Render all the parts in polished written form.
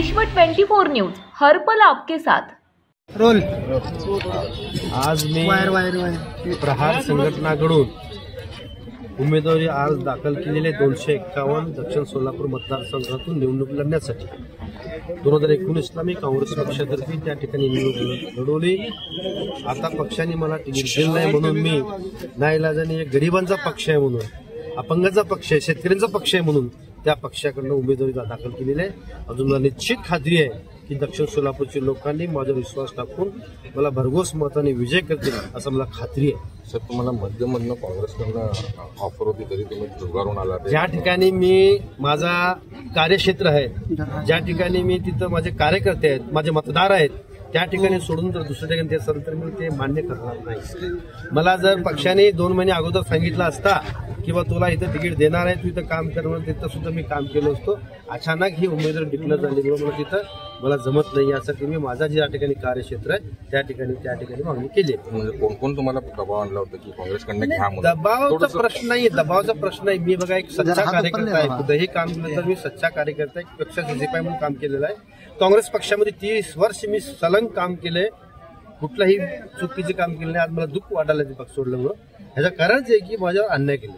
विश्व 24 न्यूज हर पल आपके साथ। रोल आज मी प्रहार संघटनाकडून उमेदवारी आज दाखल केलेले 251 दक्षिण सोलापूर मतदारसंघातून निवडणूक लढण्यासाठी 2019ला मी काँग्रेस पक्षातर्फे त्या ठिकाणी निवडणूक लढवली। आता पक्षाने मला तिकीट दिलं नाही म्हणून मी नाईलाजाने एक गरिबांचा पक्ष आहे म्हणून, अपंगाचा पक्ष आहे, शेतकऱ्यांचा पक्ष आहे म्हणून त्या पक्षाकडून उमेदवारी दाखल केलेली आहे। अजून मला निश्चित खात्री आहे की दक्षिण सोलापूरच्या लोकांनी माझ्यावर विश्वास टाकून मला भरघोस मताने विजय करतील असं मला खात्री आहे। सर, तुम्हाला मध्यमधनं काँग्रेसकडनं ऑफर होती तरी तुम्ही झुगारून आला। ज्या ठिकाणी मी माझा कार्यक्षेत्र आहे, ज्या ठिकाणी मी तिथं माझे कार्यकर्ते आहेत, माझे मतदार आहेत, त्या ठिकाणी सोडून जर दुसऱ्या ठिकाणी ते असेल तर मी ते मान्य करणार नाही। मला जर पक्षाने 2 महिने अगोदर सांगितलं असता किंवा तुला इथं तिकीट देणार आहे, तू इथं काम कर म्हणून तिथं सुद्धा मी काम केलं असतो। अचानक ही उमेदवारी डिक्लेअर झाली म्हणून तिथं मला जमत नाही, यासाठी मी माझा ज्या ठिकाणी कार्यक्षेत्र आहे त्या ठिकाणी मागणी केली। म्हणजे कोण कोण तुम्हाला दबाव आणला होता की काँग्रेसकडनं घ्या म्हणून? दबावाचा प्रश्न नाही, दबावाचा प्रश्न नाही। मी बघा एक सच्चा कार्यकर्ता आहे, कुठेही काम केलं तर मी सच्चा कार्यकर्ता आहे। पक्षाचे सिपाई म्हणून काम केलेलं आहे। काँग्रेस पक्षामध्ये 30 वर्ष मी सलंग काम केलंय, कुठलंही चुकीचे काम केलं नाही। आज मला दुःख वाटायला ते पक्ष सोडल्यामुळं ह्याचं कारणच आहे की माझ्यावर अन्याय केला।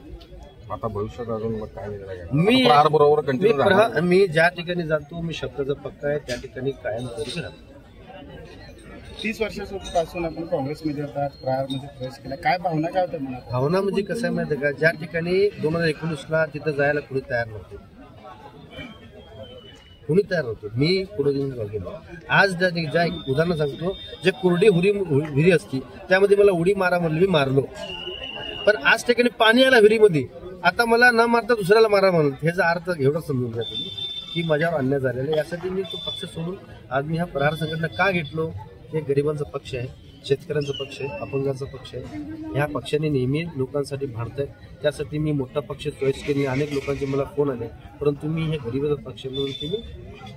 आता भविष्यात अजून मग काय निर्णय बरोबर कंटिन्यू मी ज्या ठिकाणी जातो मी शब्दाचा पक्का आहे त्या ठिकाणी कायम करू राहतो। 30 वर्षापासून आपण काँग्रेसमध्ये होतात, प्रहारमध्ये प्रवेश केला, काय भावना काय होत्या मनात? भावना म्हणजे कसं आहे माहिती का, ज्या ठिकाणी 2019ला तिथं जायला कुणी तयार नव्हते, कुणी तयार नव्हतं, मी पुढे घेऊन गेलो। आज ज्या उदाहरण सांगतो, जे कोरडी विहिरी असती त्यामध्ये मला उडी मारा म्हणलं, मी मारलो, पण आज ठिकाणी पाणी आला विहिरीमध्ये, आता मला न मारता दुसऱ्याला मारा म्हणून, ह्याचा अर्थ एवढा समजून घ्या तुम्ही की माझ्यावर अन्याय झालेला आहे। यासाठी मी तो पक्ष सोडून आज मी हा प्रहार संघटना का घेतलो? हे गरिबांचा पक्ष आहे, शेतकऱ्यांचा पक्ष आहे, अपंगाचा पक्ष आहे। ह्या पक्षाने नेहमी लोकांसाठी भांडत आहे, त्यासाठी मी मोठा पक्ष चॉईस केली। अनेक लोकांचे मला फोन आले, परंतु मी हे गरिबाचा पक्ष म्हणून मी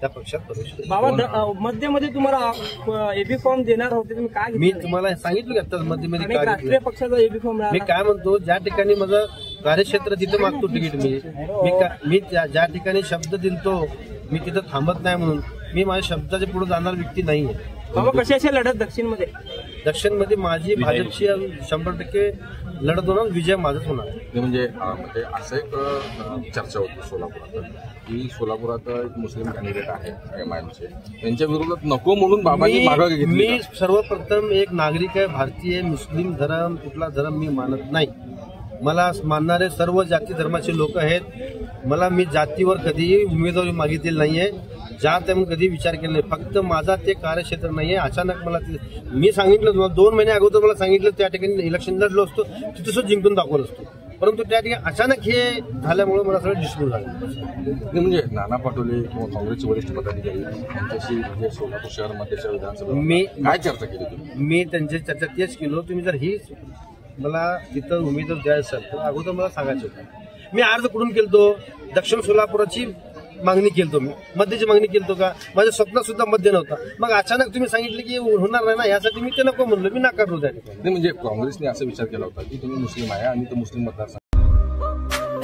त्या पक्षात प्रवेश केला। बाबा, मध्ये तुम्हाला एबी फॉर्म देणार होते, तुम्ही काय? मी तुम्हाला सांगितलं की आता मध्ये राष्ट्रीय पक्षाचा एबी फॉर्म मी काय म्हणतो, ज्या ठिकाणी माझं कार्यक्षेत्र तिथं मागतो तिकीट मी ज्या ठिकाणी शब्द दिलतो मी तिथं थांबत नाही म्हणून मी माझ्या शब्दाच्या पुढे जाणार व्यक्ती नाहीये। बाबा, कशाची लढत दक्षिणमध्ये माझी भाजपची 100% लढत होणार, विजय माझाच होणार। म्हणजे असं एक चर्चा होती सोलापुरात की सोलापुरात एक मुस्लिम कॅन्डिडेट आहे MIMचे, त्यांच्या विरोधात नको म्हणून बाबांनी मागे घेतली। मी सर्वप्रथम एक नागरिक आहे, भारतीय, मुस्लिम धर्म कुठला धर्म मी मानत नाही। मला मानणारे सर्व जाती धर्माचे लोक आहेत। मला मी जातीवर कधीही उमेदवारी मागितलेली नाहीये, जात म्हणून कधी विचार केला नाही। फक्त माझा ते कार्यक्षेत्र नाहीये। अचानक मला मी सांगितलं, 2 महिने अगोदर मला सांगितलं त्या ठिकाणी इलेक्शन लढलो असतो, तिथं सुद्धा जिंकून दाखवलं असतो, परंतु त्या ठिकाणी अचानक हे झाल्यामुळे मला सगळं डिस्प्यूट झालं। म्हणजे नाना पटोले किंवा काँग्रेसचे वरिष्ठ पदाधिकारी यांच्याशी म्हणजे सोलापूर शहर मध्यच्या विधानसभा मी काय चर्चा केली तुम्ही? मी त्यांची चर्चा तेच केलो, तुम्ही जर ही मला तिथं उमेदवार द्यायचं तर अगोदर मला सांगायचं होतं। मी अर्ज कुठून केलतो? दक्षिण सोलापुराची मागणी केलतो, मी मध्यची मागणी केलतो का? माझ्या स्वप्नात सुद्धा मध्य नव्हता। मग अचानक तुम्ही सांगितलं की होणार नाही ना, यासाठी मी ते नको म्हणलं, मी नाकारलो त्या ठिकाणी। म्हणजे काँग्रेसने असा विचार केला होता की तुम्ही मुस्लिम आहे आणि तो मुस्लिम मतदारसंघ।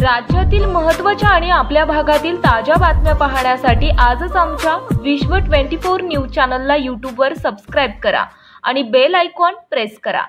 राज्यातील महत्त्वाच्या आणि आपल्या भागातील ताज्या बातम्या पाहण्यासाठी आजच आमच्या विश्व 24 न्यूज चॅनलला YouTube वर सबस्क्राईब करा आणि बेल आयकॉन प्रेस करा।